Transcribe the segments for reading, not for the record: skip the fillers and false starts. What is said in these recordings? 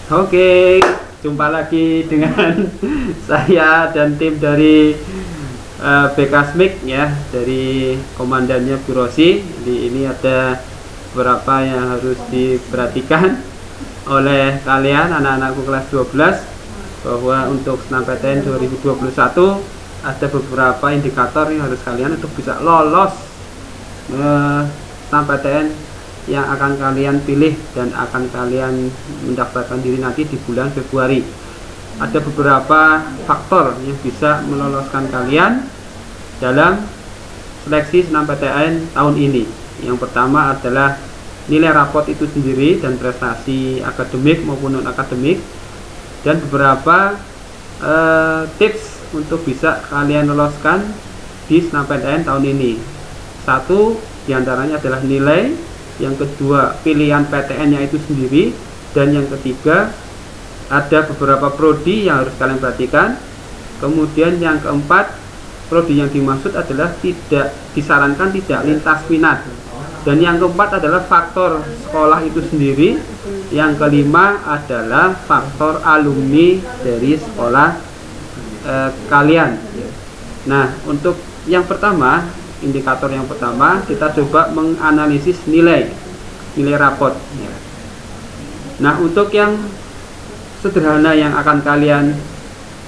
Oke, jumpa lagi dengan saya dan tim dari Bekasmik ya, dari komandannya Bu Rosi. Jadi ini ada beberapa yang harus diperhatikan oleh kalian anak-anakku kelas 12, bahwa untuk SNMPTN 2021 ada beberapa indikator yang harus kalian untuk bisa lolos SNMPTN yang akan kalian pilih dan akan kalian mendaftarkan diri nanti di bulan Februari. Ada beberapa faktor yang bisa meloloskan kalian dalam seleksi SNMPTN tahun ini. Yang pertama adalah nilai rapot itu sendiri dan prestasi akademik maupun non akademik, dan beberapa tips untuk bisa kalian loloskan di SNMPTN tahun ini. Satu diantaranya adalah nilai, yang kedua pilihan PTN-nya itu sendiri, dan yang ketiga ada beberapa prodi yang harus kalian perhatikan. Kemudian yang keempat, prodi yang dimaksud adalah tidak disarankan tidak lintas minat, dan yang keempat adalah faktor sekolah itu sendiri. Yang kelima adalah faktor alumni dari sekolah kalian. Nah, untuk yang pertama, indikator yang pertama, kita coba menganalisis nilai rapot. Nah, untuk yang sederhana yang akan kalian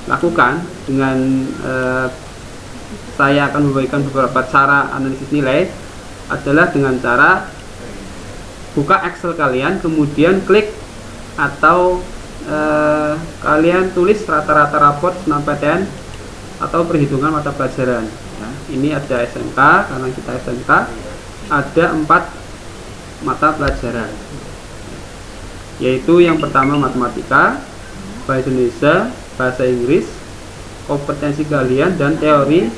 lakukan dengan saya akan memberikan beberapa cara analisis nilai, adalah dengan cara buka Excel kalian, kemudian klik atau kalian tulis rata-rata rapot SNMPTN atau perhitungan mata pelajaran. Nah, ini ada SMK, karena kita SMK ada 4 mata pelajaran, yaitu yang pertama matematika, bahasa Indonesia, bahasa Inggris, kompetensi kalian, dan teori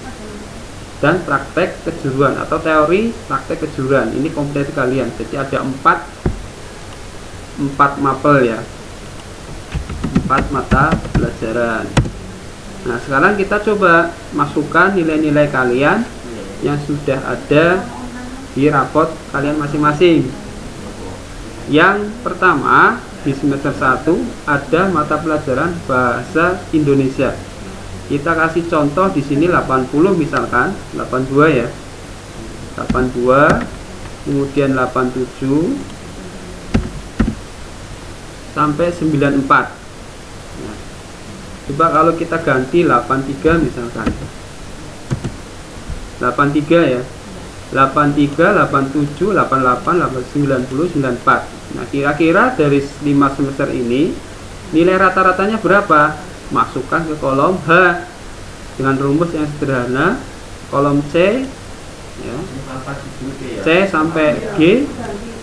dan praktek kejuruan atau teori praktek kejuruan. Ini kompetensi kalian. Jadi ada 4 mapel ya, 4 mata pelajaran. Nah, sekarang kita coba masukkan nilai-nilai kalian yang sudah ada di rapot kalian masing-masing. Yang pertama, di semester 1 ada mata pelajaran bahasa Indonesia. Kita kasih contoh di sini 80 misalkan, 82 ya. 82, kemudian 87 sampai 94. Coba kalau kita ganti 83 misalkan, 83 ya, 83, 87, 88, 90, 94. Nah, kira-kira dari 5 semester ini nilai rata-ratanya berapa? Masukkan ke kolom H dengan rumus yang sederhana. Kolom C ya, C sampai G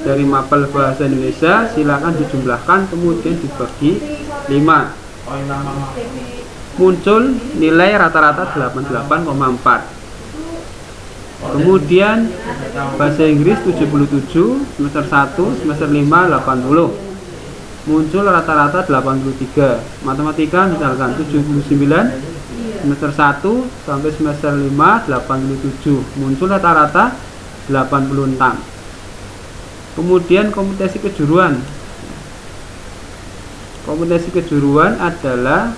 dari mapel bahasa Indonesia silakan dijumlahkan, kemudian dibagi 5. Muncul nilai rata-rata 88,4. Kemudian bahasa Inggris 77, semester 1, semester 5 80. Muncul rata-rata 83. Matematika misalkan 79, semester 1 sampai semester 5 87. Muncul rata-rata 86. Kemudian kompetensi kejuruan. Kompetensi kejuruan adalah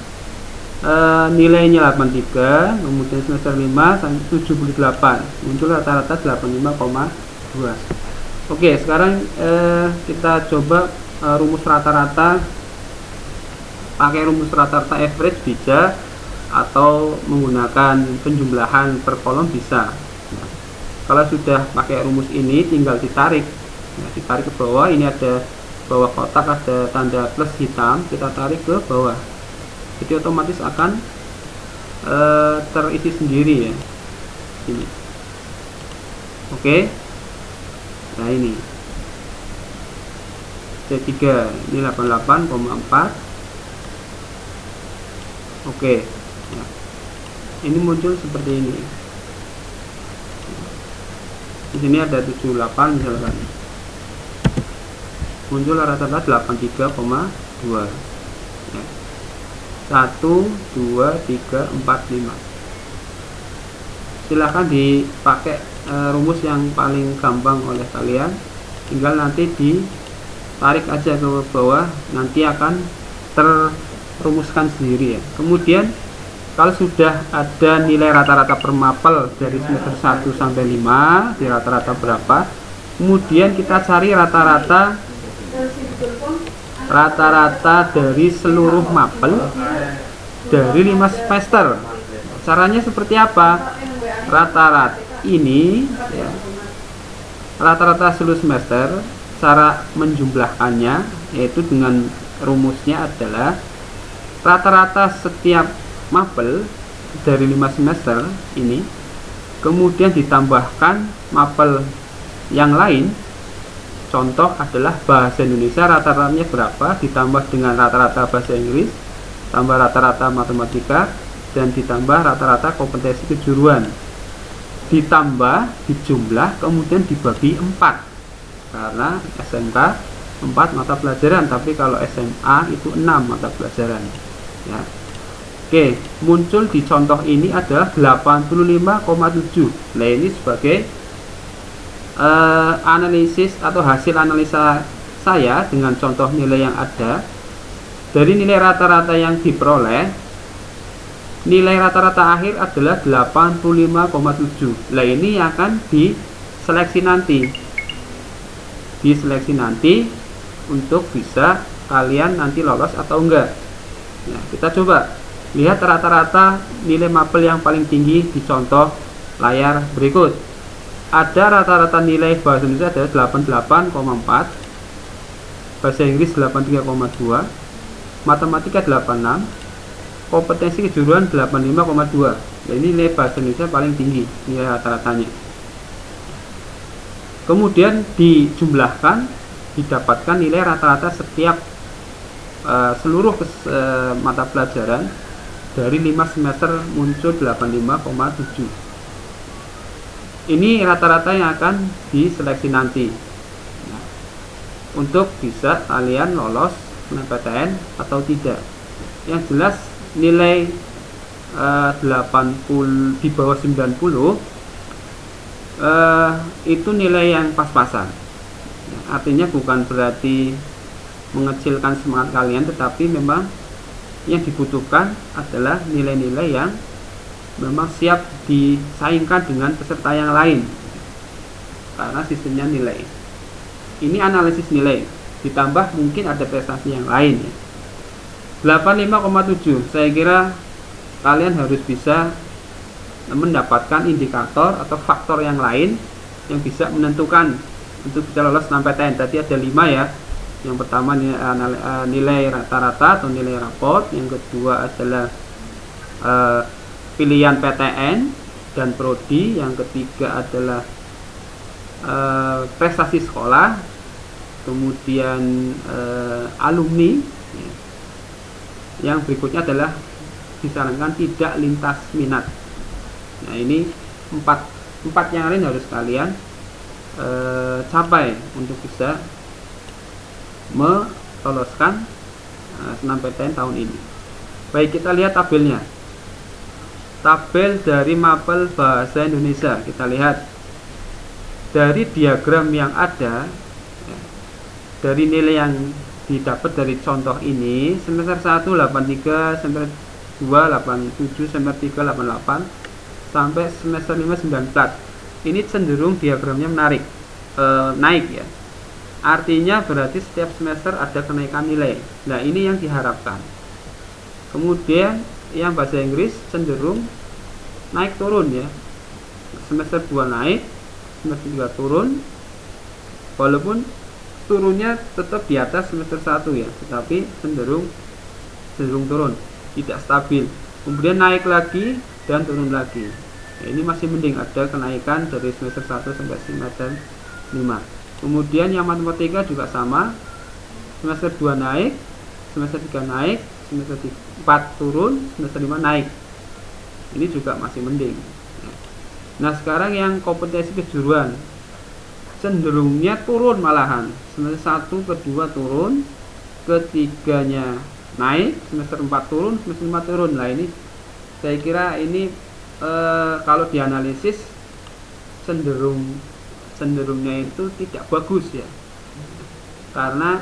nilainya 83, kemudian semester 5 sampai 78, muncul rata-rata 85,2. Oke, sekarang kita coba rumus rata-rata. Pakai rumus rata-rata average bisa, atau menggunakan penjumlahan per kolom bisa. Nah, kalau sudah pakai rumus ini tinggal ditarik. Nah, ditarik ke bawah, ini ada bawah kotak ada tanda plus hitam, kita tarik ke bawah, jadi otomatis akan terisi sendiri ya ini. Oke, nah ini C3 ini 88,4. Oke, nah, ini muncul seperti ini. Di sini ada 78 misalkan, muncul rata-rata 83,2 ya. 1, 2, 3, 4, 5. Silahkan dipakai rumus yang paling gampang oleh kalian, tinggal nanti ditarik aja ke bawah, nanti akan terumuskan sendiri ya. Kemudian kalau sudah ada nilai rata-rata per mapel dari semester 1 sampai 5, di rata-rata berapa, kemudian kita cari rata-rata dari seluruh mapel dari 5 semester. Caranya seperti apa? Rata-rata ini ya, rata-rata seluruh semester, cara menjumlahkannya yaitu dengan rumusnya adalah rata-rata setiap mapel dari 5 semester ini kemudian ditambahkan mapel yang lain. Contoh adalah bahasa Indonesia, rata-ratanya berapa, ditambah dengan rata-rata bahasa Inggris, tambah rata-rata matematika, dan ditambah rata-rata kompetensi kejuruan, ditambah, dijumlah, kemudian dibagi 4, karena SMK 4 mata pelajaran, tapi kalau SMA itu 6 mata pelajaran ya. Oke, muncul di contoh ini adalah 85,7. Nah, ini sebagai analisis atau hasil analisa saya dengan contoh nilai yang ada. Dari nilai rata-rata yang diperoleh, nilai rata-rata akhir adalah 85,7. Nah, ini akan diseleksi nanti untuk bisa kalian nanti lolos atau enggak. Nah, kita coba lihat rata-rata nilai mapel yang paling tinggi di contoh layar berikut. Ada rata-rata nilai bahasa Indonesia adalah 88,4, bahasa Inggris 83,2, matematika 86, kompetensi kejuruan 85,2. Nah, ini nilai bahasa Indonesia paling tinggi nilai rata-ratanya. Kemudian dijumlahkan, didapatkan nilai rata-rata setiap seluruh mata pelajaran dari 5 semester muncul 85,7. Ini rata-rata yang akan diseleksi nanti nah, untuk bisa kalian lolos SNMPTN atau tidak. Yang jelas nilai 80 di bawah 90 itu nilai yang pas-pasan. Artinya bukan berarti mengecilkan semangat kalian, tetapi memang yang dibutuhkan adalah nilai-nilai yang memang siap disaingkan dengan peserta yang lain, karena sistemnya nilai. Ini analisis nilai, ditambah mungkin ada prestasi yang lain ya. 85,7, saya kira kalian harus bisa mendapatkan indikator atau faktor yang lain yang bisa menentukan untuk bisa lolos SNMPTN. Tadi ada 5 ya. Yang pertama nilai rata-rata atau nilai raport, yang kedua adalah pilihan PTN dan prodi, yang ketiga adalah prestasi sekolah, kemudian alumni, yang berikutnya adalah disarankan tidak lintas minat. Nah, ini empat yang lain harus kalian capai untuk bisa meloloskan SNMPTN tahun ini. Baik, kita lihat tabelnya. Tabel dari mapel bahasa Indonesia. Kita lihat dari diagram yang ada ya, dari nilai yang didapat dari contoh ini, semester 1 83, semester 2 87, semester 3 88, sampai semester 5 19. Ini cenderung diagramnya menarik, naik ya. Artinya berarti setiap semester ada kenaikan nilai. Nah, ini yang diharapkan. Kemudian yang bahasa Inggris cenderung naik turun ya. Semester 2 naik, semester 3 turun. Walaupun turunnya tetap di atas semester 1 ya, tetapi cenderung turun, tidak stabil. Kemudian naik lagi dan turun lagi. Nah, ini masih mending ada kenaikan dari semester 1 sampai semester 5. Kemudian yang matematika juga sama, semester 2 naik, semester 3 naik, semester 4 turun, semester 5 naik. Ini juga masih mending. Nah, sekarang yang kompetensi kejuruan cenderungnya turun malahan. Semester 1 ke 2 turun, ketiganya naik, semester 4 turun, semester 5 turun. Nah, ini saya kira ini kalau dianalisis cenderungnya itu tidak bagus ya, karena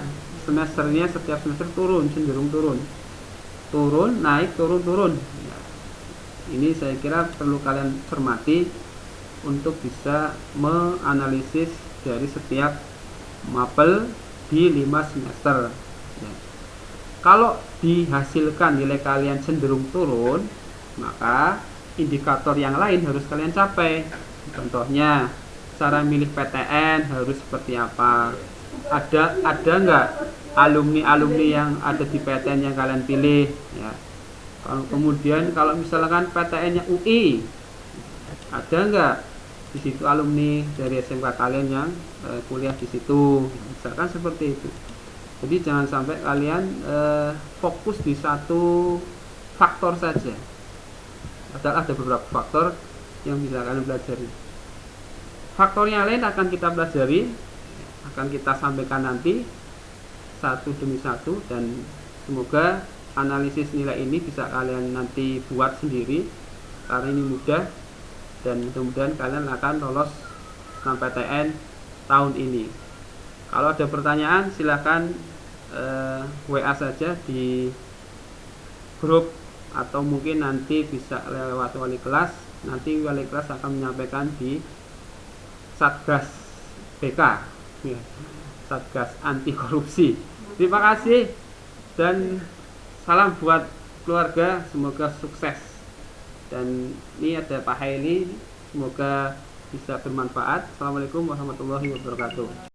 semesternya setiap semester turun, cenderung turun, naik, turun. Ya, ini saya kira perlu kalian cermati untuk bisa menganalisis dari setiap mapel di 5 semester. Ya. Kalau dihasilkan nilai kalian cenderung turun, maka indikator yang lain harus kalian capai. Contohnya, cara milih PTN harus seperti apa? Ada nggak alumni yang ada di PTN yang kalian pilih? Ya. Kemudian kalau misalkan PTN-nya UI, ada nggak di situ alumni dari SMK kalian yang kuliah di situ? Misalkan seperti itu. Jadi jangan sampai kalian fokus di satu faktor saja. Padahal ada beberapa faktor yang bisa kalian pelajari. Faktor yang lain akan kita pelajari, akan kita sampaikan nanti satu demi satu, dan semoga analisis nilai ini bisa kalian nanti buat sendiri karena ini mudah, dan mudah-mudahan kalian akan lolos SNMPTN tahun ini. Kalau ada pertanyaan silahkan WA saja di grup, atau mungkin nanti bisa lewat wali kelas. Nanti wali kelas akan menyampaikan di Satgas BK, ya, Satgas Anti Korupsi. Terima kasih dan salam buat keluarga, semoga sukses. Dan ini ada Pak Haili, semoga bisa bermanfaat. Assalamualaikum warahmatullahi wabarakatuh.